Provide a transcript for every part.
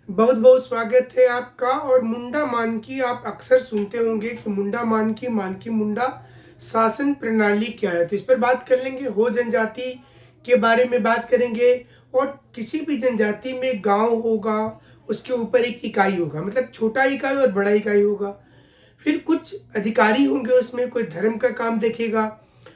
बहुत बहुत स्वागत है आपका। और मुंडा मानकी आप अक्सर सुनते होंगे कि मुंडा मानकी मानकी मुंडा शासन प्रणाली क्या है, तो इस पर बात कर लेंगे। हो जनजाति के बारे में बात करेंगे। और किसी भी जनजाति में गांव होगा, उसके ऊपर एक इकाई होगा, मतलब छोटा इकाई और बड़ा इकाई होगा। फिर कुछ अधिकारी होंगे, उसमें कोई धर्म का काम देखेगा,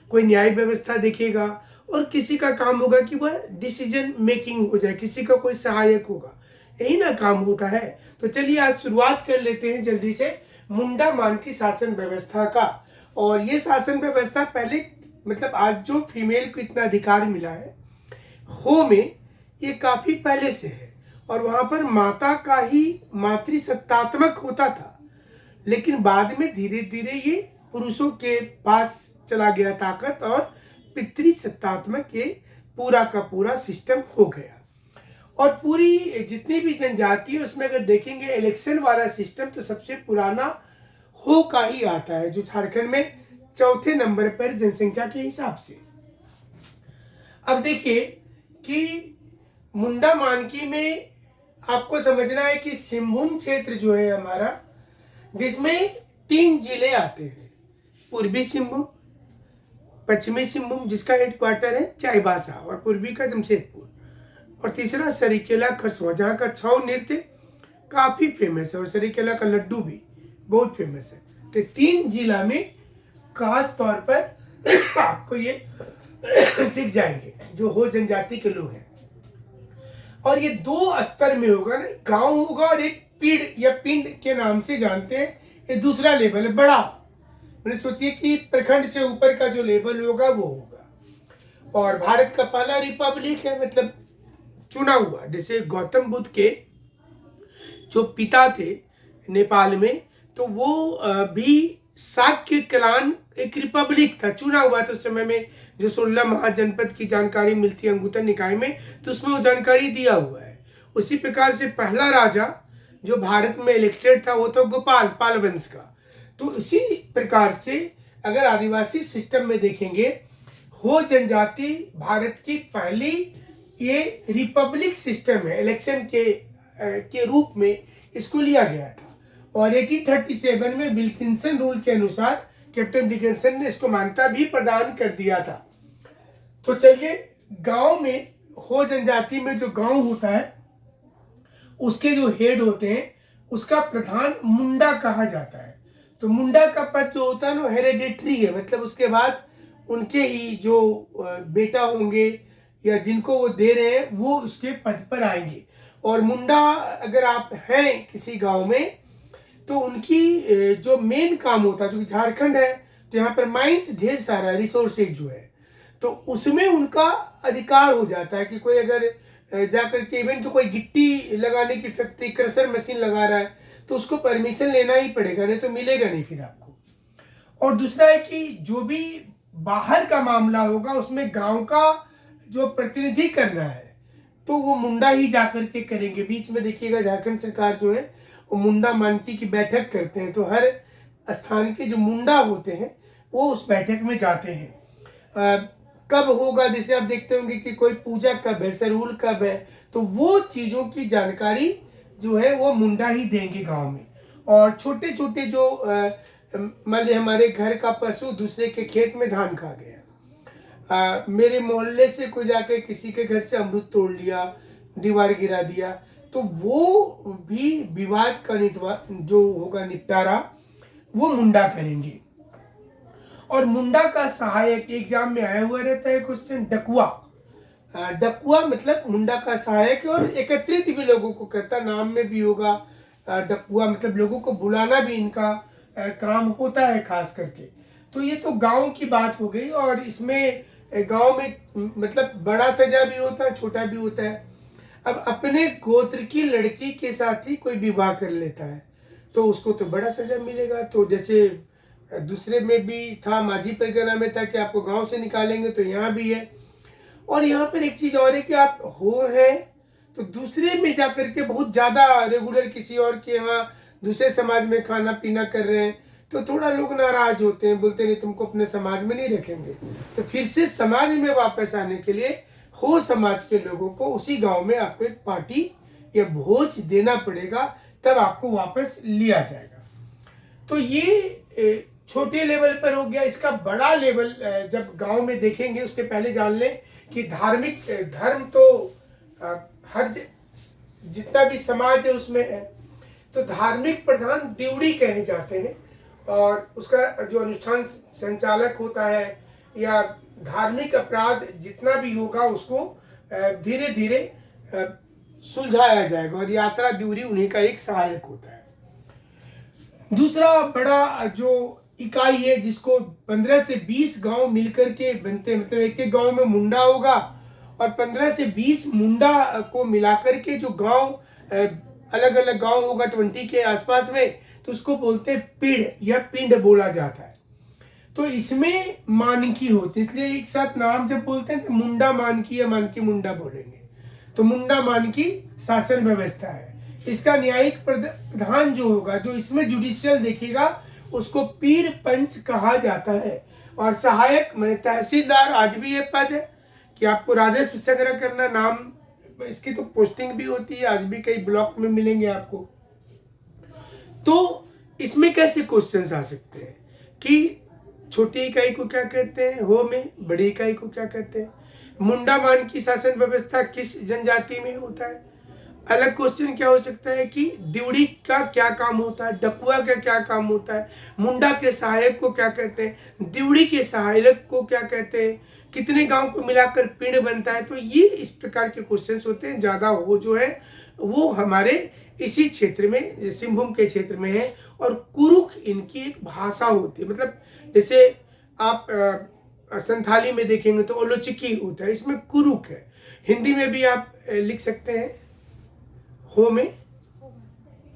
कोई न्याय व्यवस्था देखेगा, और किसी का काम होगा कि वह डिसीजन मेकिंग हो जाए, किसी का कोई सहायक होगा। यही ना काम होता है। तो चलिए आज शुरुआत कर लेते हैं जल्दी से मुंडा मानकी शासन व्यवस्था का। और ये शासन व्यवस्था पहले, मतलब आज जो फीमेल को इतना अधिकार मिला है हो में, ये काफी पहले से है। और वहां पर माता का ही मातृसत्तात्मक होता था, लेकिन बाद में धीरे धीरे ये पुरुषों के पास चला गया ताकत, और पितृसत्तात्मक ये पूरा का पूरा सिस्टम हो गया। और पूरी जितनी भी जनजाति है उसमें अगर देखेंगे इलेक्शन वाला सिस्टम, तो सबसे पुराना हो का ही आता है, जो झारखंड में चौथे नंबर पर जनसंख्या के हिसाब से। अब देखिए कि मुंडा मानकी में आपको समझना है कि सिंहभूम क्षेत्र जो है हमारा, जिसमें 3 जिले आते हैं। पूर्वी सिंहभूम, पश्चिमी सिंहभूम जिसका हेडक्वार्टर है चाईबासा, और पूर्वी का जमशेदपुर, और तीसरा सरीकेला खरसुआ, जहाँ का छऊ नृत्य काफी फेमस है, और सरीकेला का लड्डू भी बहुत फेमस है। तो 3 जिला में खास तौर पर आपको ये दिख जाएंगे जो हो जनजाति के लोग हैं। और ये 2 स्तर में होगा ना, गांव होगा और एक पीढ़ या पिंड के नाम से जानते हैं। ये दूसरा लेवल है, बड़ा। मैंने सोचिए कि प्रखंड से ऊपर का जो लेवल होगा वो होगा। और भारत का पहला रिपब्लिक है, मतलब चुना हुआ। जैसे गौतम बुद्ध के जो पिता थे नेपाल में, तो वो भी शाक्य कलान एक रिपब्लिक था, चुना हुआ था उस समय में। जो 16 महाजनपद की जानकारी मिलती है अंगुत्तर निकाय में, तो उसमें वो जानकारी दिया हुआ है। उसी प्रकार से पहला राजा जो भारत में इलेक्टेड था वो तो गोपाल, पाल वंश का। तो उसी प्रकार से अगर आदिवासी सिस्टम में देखेंगे, हो जनजाति भारत की पहली ये रिपब्लिक सिस्टम है, इलेक्शन के रूप में इसको लिया गया था। और 1837 में विल्किंसन रूल के अनुसार कैप्टन डिकिंसन ने इसको मान्यता भी प्रदान कर दिया था। तो चलिए, गांव में हो जनजाति में जो गांव होता है उसके जो हेड होते हैं उसका प्रधान मुंडा कहा जाता है। तो मुंडा का पद जो होता है ना हेरेडिटरी है, मतलब उसके बाद उनके ही जो बेटा होंगे या जिनको वो दे रहे हैं वो उसके पद पर आएंगे। और मुंडा अगर आप हैं किसी गांव में, तो उनकी जो मेन काम होता है, जो झारखंड है तो यहाँ पर माइंस ढेर सारा रिसोर्सेज जो है, तो उसमें उनका अधिकार हो जाता है कि कोई अगर जाकर के इवन तो कोई गिट्टी लगाने की फैक्ट्री, क्रशर मशीन लगा रहा है, तो उसको परमिशन लेना ही पड़ेगा, नहीं तो मिलेगा नहीं फिर आपको। और दूसरा है कि जो भी बाहर का मामला होगा उसमें गांव का जो प्रतिनिधि करना है तो वो मुंडा ही जाकर के करेंगे। बीच में देखिएगा झारखंड सरकार जो है वो मुंडा मानकी की बैठक करते हैं, तो हर स्थान के जो मुंडा होते हैं वो उस बैठक में जाते हैं। कब होगा, जैसे आप देखते होंगे कि कोई पूजा कब है, सरहुल कब है, तो वो चीज़ों की जानकारी जो है वो मुंडा ही देंगे गांव में। और छोटे छोटे जो मान लीजिए हमारे घर का पशु दूसरे के खेत में धान खा गया, मेरे मोहल्ले से कोई जाकर किसी के घर से अमरूद तोड़ लिया, दीवार गिरा दिया, तो वो भी विवाद का जो होगा निपटारा वो मुंडा करेंगे। और मुंडा का सहायक एग्जाम में आया हुआ रहता है क्वेश्चन, डकुआ। डकुआ मतलब मुंडा का सहायक, और एकत्रित भी लोगों को करता, नाम में भी होगा डकुआ, मतलब लोगों को बुलाना भी इनका काम होता है खास करके। तो ये तो गांव की बात हो गई। और इसमें गांव में मतलब बड़ा सजा भी होता है, छोटा भी होता है। अब अपने गोत्र की लड़की के साथ ही कोई विवाह कर लेता है तो उसको तो बड़ा सजा मिलेगा। तो जैसे दूसरे में भी था, माझी परगना में था कि आपको गांव से निकालेंगे, तो यहाँ भी है। और यहाँ पर एक चीज और है कि आप हो हैं तो दूसरे में जाकर के बहुत ज्यादा रेगुलर किसी और के यहाँ दूसरे समाज में खाना पीना कर रहे हैं, तो थोड़ा लोग नाराज होते हैं, बोलते नहीं तुमको अपने समाज में नहीं रखेंगे। तो फिर से समाज में वापस आने के लिए हो समाज के लोगों को उसी गांव में आपको एक पार्टी या भोज देना पड़ेगा, तब आपको वापस लिया जाएगा। तो ये छोटे लेवल पर हो गया। इसका बड़ा लेवल जब गांव में देखेंगे, उसके पहले जान लें कि धार्मिक धर्म तो हर जितना भी समाज है उसमें है। तो धार्मिक प्रधान दिवड़ी कहे जाते हैं, और उसका जो अनुष्ठान संचालक होता है या धार्मिक अपराध जितना भी होगा उसको धीरे धीरे सुलझाया जाएगा, और यात्रा दिवड़ी उन्हीं का एक सहायक होता है। दूसरा बड़ा जो इकाई है जिसको 15 से 20 गांव मिलकर के बनते हैं, मतलब एक एक गांव में मुंडा होगा, और 15 से 20 मुंडा को मिलाकर के जो गांव अलग अलग गांव होगा 20 के आसपास में, तो उसको बोलते हैं पीढ़ या पिंड बोला जाता है। तो इसमें मानकी होती है, इसलिए एक साथ नाम जब बोलते हैं तो मुंडा मानकी या मानकी मुंडा बोलेंगे। तो मुंडा मानकी शासन व्यवस्था है। इसका न्यायिक प्रधान जो होगा, जो इसमें जुडिशियल देखेगा, उसको पीर पंच कहा जाता है। और सहायक मैंने तहसीलदार आज भी ये पद है कि आपको राजस्व संग्रह करना, नाम इसकी तो पोस्टिंग भी होती है, आज भी कई ब्लॉक में मिलेंगे आपको। तो इसमें कैसे क्वेश्चंस आ सकते हैं कि छोटी इकाई को क्या कहते हैं हो में, बड़ी इकाई को क्या कहते हैं, मुंडा मान की शासन व्यवस्था किस जनजाति में होता है। अलग क्वेश्चन क्या हो सकता है कि दिवड़ी का क्या काम होता है, डकुआ का क्या काम होता है, मुंडा के सहायक को क्या कहते हैं, दिवड़ी के सहायक को क्या कहते हैं, कितने गांव को मिलाकर पिंड बनता है। तो ये इस प्रकार के क्वेश्चंस होते हैं। ज़्यादा हो जो है वो हमारे इसी क्षेत्र में, सिंहभूम के क्षेत्र में है। और कुरुख इनकी एक भाषा होती है, मतलब जैसे आप संथाली में देखेंगे तो ओलोचिकी होता है, इसमें कुरुख है। हिंदी में भी आप लिख सकते हैं हो में,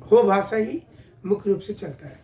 हो भाषा ही मुख्य रूप से चलता है।